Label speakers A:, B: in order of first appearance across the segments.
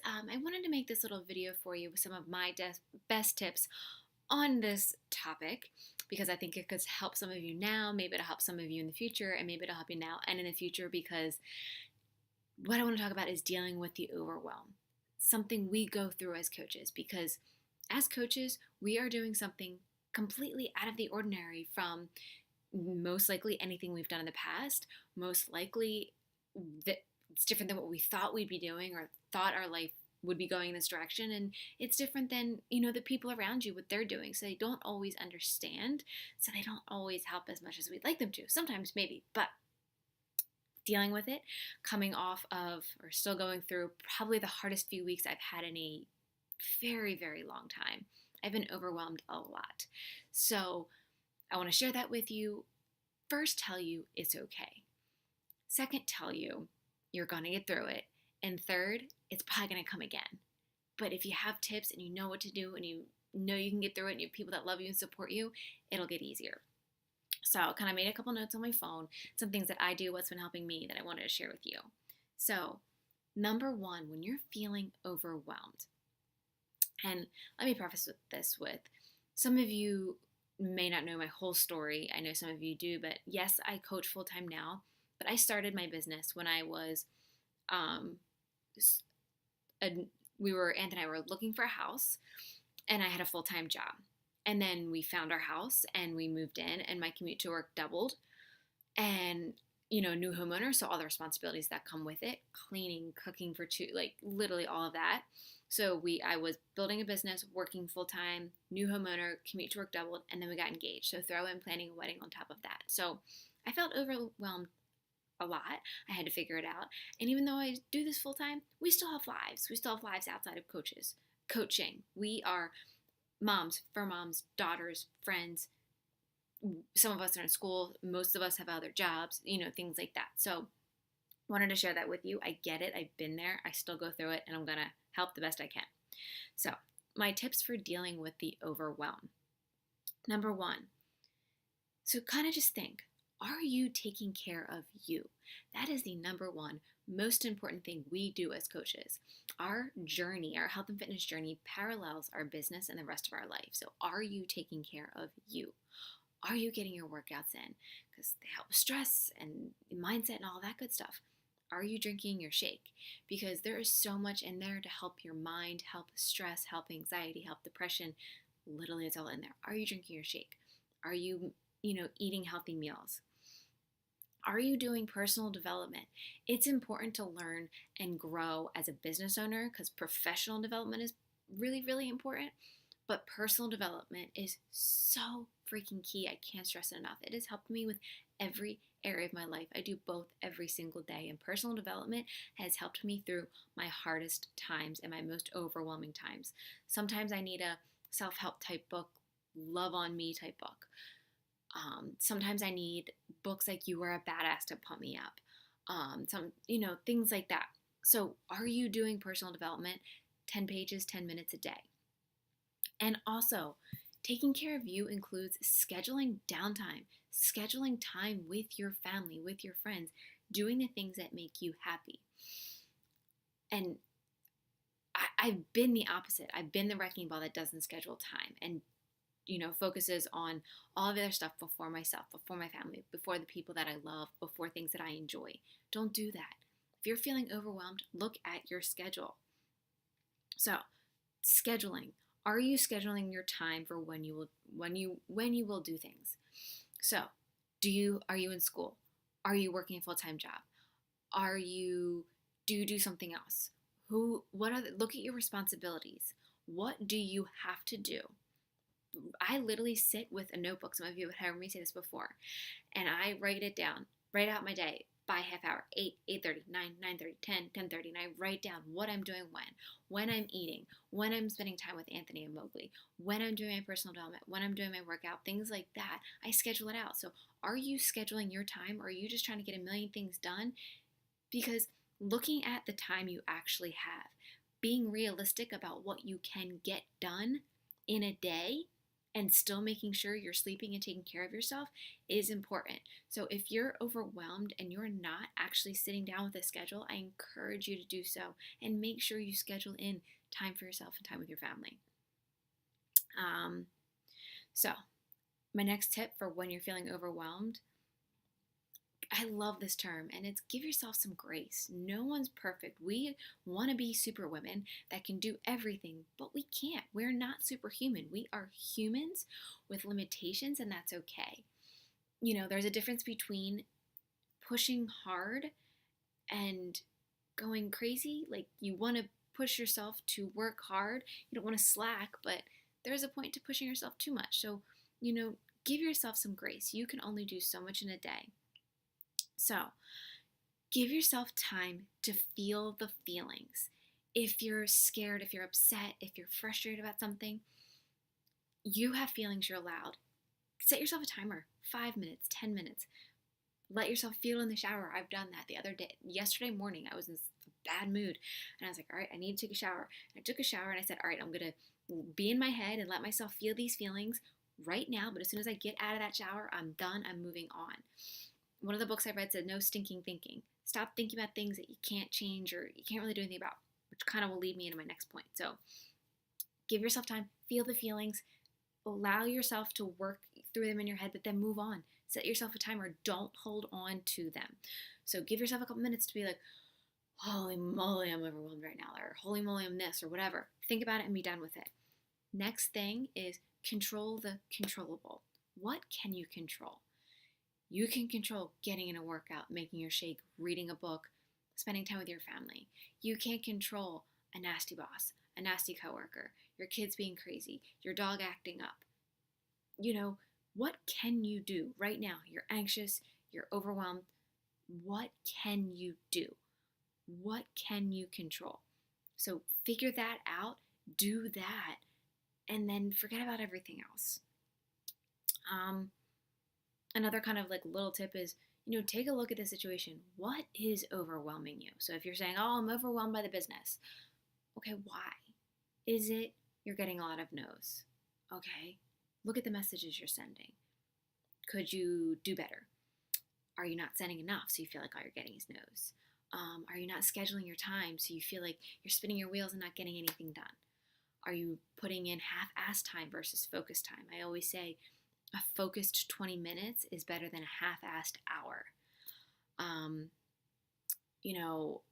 A: guys. I wanted to make this little video for you with some of my best tips on this topic because I think it could help some of you now, maybe it'll help some of you in the future, and maybe it'll help you now and in the future because what I want to talk about is dealing with the overwhelm, something we go through as coaches because as coaches, we are doing something completely out of the ordinary from most likely anything we've done in the past, most likely that it's different than what we thought we'd be doing or thought our life would be going in this direction, and it's different than the people around you what they're doing, so they don't always understand, so they don't always help as much as we'd like them to. Sometimes maybe, but dealing with it, coming off of or still going through probably the hardest few weeks I've had in a very, very long time. I've been overwhelmed a lot, so I want to share that with you. First, tell you it's okay. Second, tell you you're going to get through it. And third, it's probably going to come again. But if you have tips and you know what to do and you know you can get through it and you have people that love you and support you, it'll get easier. So I kind of made a couple notes on my phone, some things that I do, what's been helping me that I wanted to share with you. So, number one, when you're feeling overwhelmed, and let me preface this with some of you may not know my whole story. I know some of you do, but yes, I coach full time now. But I started my business when I was, Anthony and I were looking for a house, and I had a full time job. And then we found our house and we moved in, and my commute to work doubled. And new homeowner, so all the responsibilities that come with it, cleaning, cooking for two, like literally all of that. So I was building a business, working full time, new homeowner, commute to work doubled, and then we got engaged. So throw in planning a wedding on top of that. So I felt overwhelmed a lot. I had to figure it out. And even though I do this full time, we still have lives. We still have lives outside of coaching. We are moms, for moms, daughters, friends. Some of us are in school. Most of us have other jobs, things like that. So wanted to share that with you. I get it. I've been there. I still go through it, and I'm going to help the best I can. So my tips for dealing with the overwhelm. Number one, so kind of just think, are you taking care of you? That is the number one most important thing we do as coaches. Our journey, our health and fitness journey, parallels our business and the rest of our life. So are you taking care of you? Are you getting your workouts in? Because they help with stress and mindset and all that good stuff. Are you drinking your shake? Because there is so much in there to help your mind, help stress, help anxiety, help depression. Literally, it's all in there. Are you drinking your shake? Are you, eating healthy meals? Are you doing personal development? It's important to learn and grow as a business owner because professional development is really, really important. But personal development is so freaking key. I can't stress it enough. It has helped me with every area of my life. I do both every single day. And personal development has helped me through my hardest times and my most overwhelming times. Sometimes I need a self-help type book, love on me type book. Sometimes I need books like You Are a Badass to pump me up. Things like that. So are you doing personal development 10 pages, 10 minutes a day? And also, taking care of you includes scheduling downtime, scheduling time with your family, with your friends, doing the things that make you happy. And I've been the opposite. I've been the wrecking ball that doesn't schedule time and focuses on all of the other stuff before myself, before my family, before the people that I love, before things that I enjoy. Don't do that. If you're feeling overwhelmed, look at your schedule. So, scheduling. Are you scheduling your time for when you will do things? So, are you in school? Are you working a full-time job? Do you do something else? Look at your responsibilities. What do you have to do? I literally sit with a notebook. Some of you have heard me say this before. And I write it down, write out my day by half hour, 8, 8:30, 9, 9:30, 10, 10:30. And I write down what I'm doing when I'm eating, when I'm spending time with Anthony and Mowgli, when I'm doing my personal development, when I'm doing my workout, things like that. I schedule it out. So are you scheduling your time, or are you just trying to get a million things done? Because looking at the time you actually have, being realistic about what you can get done in a day and still making sure you're sleeping and taking care of yourself is important. So if you're overwhelmed and you're not actually sitting down with a schedule, I encourage you to do so and make sure you schedule in time for yourself and time with your family. Um, so, my next tip for when you're feeling overwhelmed, I love this term, and it's give yourself some grace. No one's perfect. We want to be super women that can do everything, but we can't. We're not superhuman. We are humans with limitations, and that's okay. There's a difference between pushing hard and going crazy. Like, you want to push yourself to work hard, you don't want to slack, but there's a point to pushing yourself too much. So, give yourself some grace. You can only do so much in a day. So, give yourself time to feel the feelings. If you're scared, if you're upset, if you're frustrated about something, you have feelings, you're allowed. Set yourself a timer, 5 minutes, 10 minutes. Let yourself feel in the shower. I've done that the other day. Yesterday morning, I was in a bad mood, and I was like, all right, I need to take a shower. And I took a shower, and I said, all right, I'm going to be in my head and let myself feel these feelings right now, but as soon as I get out of that shower, I'm done, I'm moving on. One of the books I read said, no stinking thinking. Stop thinking about things that you can't change or you can't really do anything about, which kind of will lead me into my next point. So give yourself time, feel the feelings, allow yourself to work through them in your head, but then move on. Set yourself a timer. Don't hold on to them. So give yourself a couple minutes to be like, holy moly, I'm overwhelmed right now, or holy moly, I'm this, or whatever. Think about it and be done with it. Next thing is control the controllable. What can you control? You can control getting in a workout, making your shake, reading a book, spending time with your family. You can't control a nasty boss, a nasty coworker, your kids being crazy, your dog acting up. What can you do right now? You're anxious, you're overwhelmed. What can you do? What can you control? So figure that out, do that, and then forget about everything else. Another kind of like little tip is, take a look at the situation. What is overwhelming you? So if you're saying, oh, I'm overwhelmed by the business. Okay, why? Is it you're getting a lot of no's? Okay, look at the messages you're sending. Could you do better? Are you not sending enough so you feel like all you're getting is no's? Are you not scheduling your time so you feel like you're spinning your wheels and not getting anything done? Are you putting in half-assed time versus focused time? I always say a focused 20 minutes is better than a half-assed hour.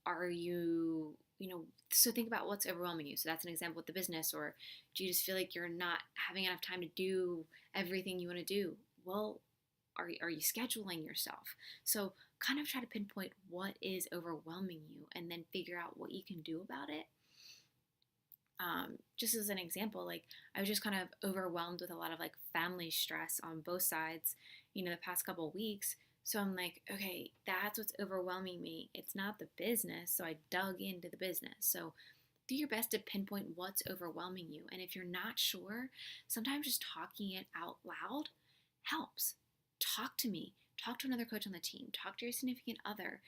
A: Are you, so think about what's overwhelming you. So that's an example with the business, or do you just feel like you're not having enough time to do everything you want to do? Well, are you scheduling yourself? So kind of try to pinpoint what is overwhelming you and then figure out what you can do about it. Just as an example, like I was just kind of overwhelmed with a lot of like family stress on both sides, the past couple of weeks. So I'm like, okay, that's what's overwhelming me. It's not the business. So I dug into the business. So do your best to pinpoint what's overwhelming you. And if you're not sure, sometimes just talking it out loud helps. Talk to me. Talk to another coach on the team. Talk to your significant other.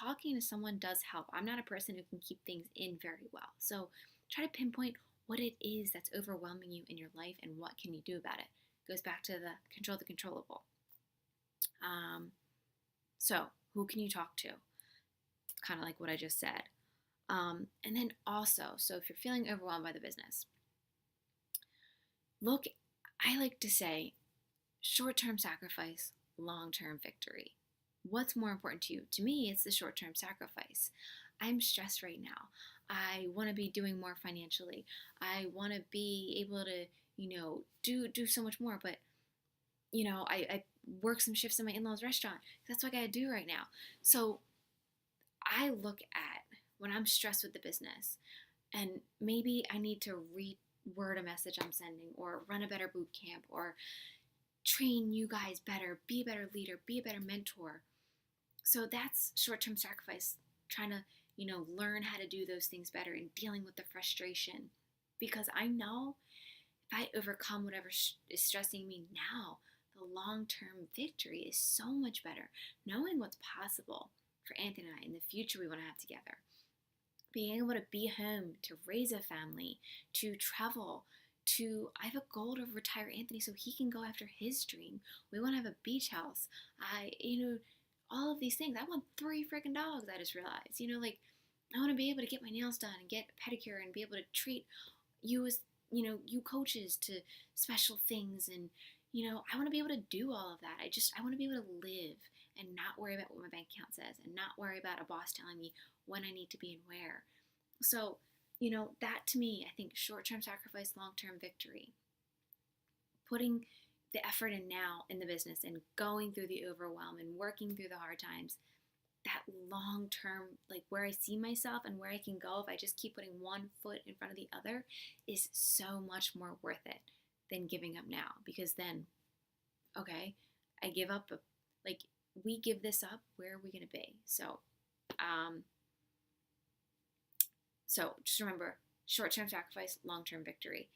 A: Talking to someone does help. I'm not a person who can keep things in very well. So try to pinpoint what it is that's overwhelming you in your life and what can you do about it. Goes back to the control the controllable. So who can you talk to? Kind of like what I just said. And then also, so if you're feeling overwhelmed by the business, I like to say short-term sacrifice, long-term victory. What's more important to you? To me, it's the short-term sacrifice. I'm stressed right now. I want to be doing more financially. I want to be able to, do so much more. But, I work some shifts in my in-laws restaurant. That's what I got to do right now. So I look at when I'm stressed with the business, and maybe I need to reword a message I'm sending, or run a better boot camp, or train you guys better, be a better leader, be a better mentor. So that's short-term sacrifice, trying to, learn how to do those things better and dealing with the frustration. Because I know if I overcome whatever is stressing me now, the long-term victory is so much better. Knowing what's possible for Anthony and I in the future we want to have together. Being able to be home, to raise a family, to travel, I have a goal to retire Anthony so he can go after his dream. We want to have a beach house. All of these things. I want 3 freaking dogs, I just realized. Like, I want to be able to get my nails done and get a pedicure and be able to treat you as, you coaches to special things. And, I want to be able to do all of that. I want to be able to live and not worry about what my bank account says and not worry about a boss telling me when I need to be and where. So, that to me, I think short-term sacrifice, long-term victory. Putting the effort in now in the business and going through the overwhelm and working through the hard times, that long-term, like where I see myself and where I can go if I just keep putting one foot in front of the other, is so much more worth it than giving up now. Because then, okay, I give up, we give this up, where are we going to be? So just remember, short-term sacrifice, long-term victory.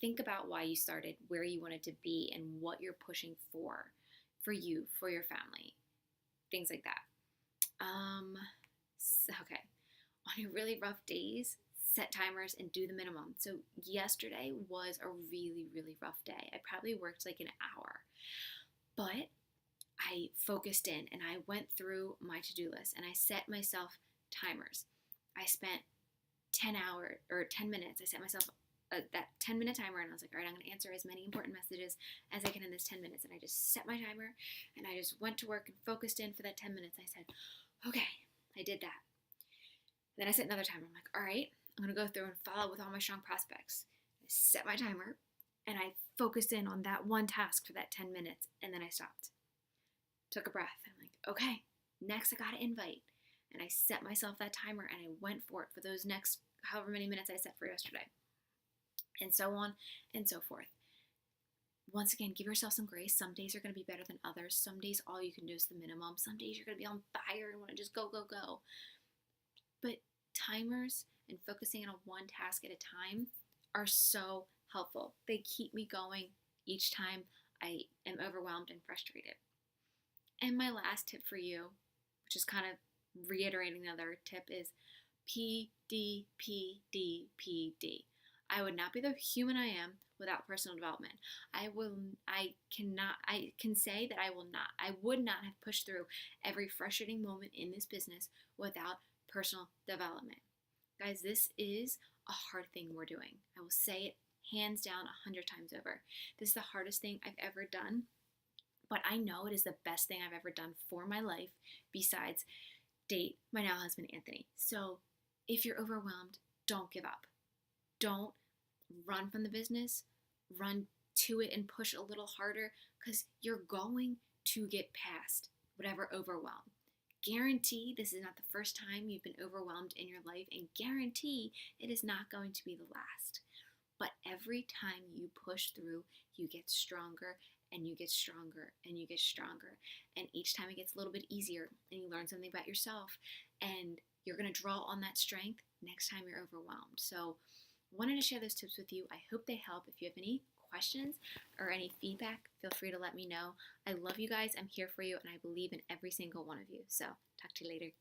A: Think about why you started, where you wanted to be, and what you're pushing for you, for your family, things like that. Okay. On your really rough days, set timers and do the minimum. So yesterday was a really, really rough day. I probably worked like an hour, but I focused in and I went through my to-do list and I set myself timers. I spent 10 minutes. I set myself that 10-minute timer and I was like, all right, I'm going to answer as many important messages as I can in this 10 minutes. And I just set my timer and I just went to work and focused in for that 10 minutes. I said, okay, I did that. Then I set another timer. I'm like, all right, I'm going to go through and follow with all my strong prospects. I set my timer and I focused in on that one task for that 10 minutes. And then I stopped. Took a breath. I'm like, okay, next I got to invite. And I set myself that timer and I went for it for those next however many minutes I set for yesterday. And so on and so forth. Once again, give yourself some grace. Some days are going to be better than others. Some days all you can do is the minimum. Some days you're going to be on fire and want to just go, go, go. But timers and focusing on one task at a time are so helpful. They keep me going each time I am overwhelmed and frustrated. And my last tip for you, which is kind of reiterating the other tip, is PD. I would not be the human I am without personal development. I can say that I would not have pushed through every frustrating moment in this business without personal development. Guys, this is a hard thing we're doing. I will say it hands down 100 times over. This is the hardest thing I've ever done, but I know it is the best thing I've ever done for my life besides date my now husband, Anthony. So if you're overwhelmed, don't give up. Don't run from the business. Run to it and push a little harder, because you're going to get past whatever overwhelm. Guarantee this is not the first time you've been overwhelmed in your life, and guarantee it is not going to be the last. But every time you push through, you get stronger and you get stronger and you get stronger. And each time it gets a little bit easier and you learn something about yourself, and you're going to draw on that strength next time you're overwhelmed. So wanted to share those tips with you. I hope they help. If you have any questions or any feedback, feel free to let me know. I love you guys. I'm here for you, and I believe in every single one of you. So talk to you later.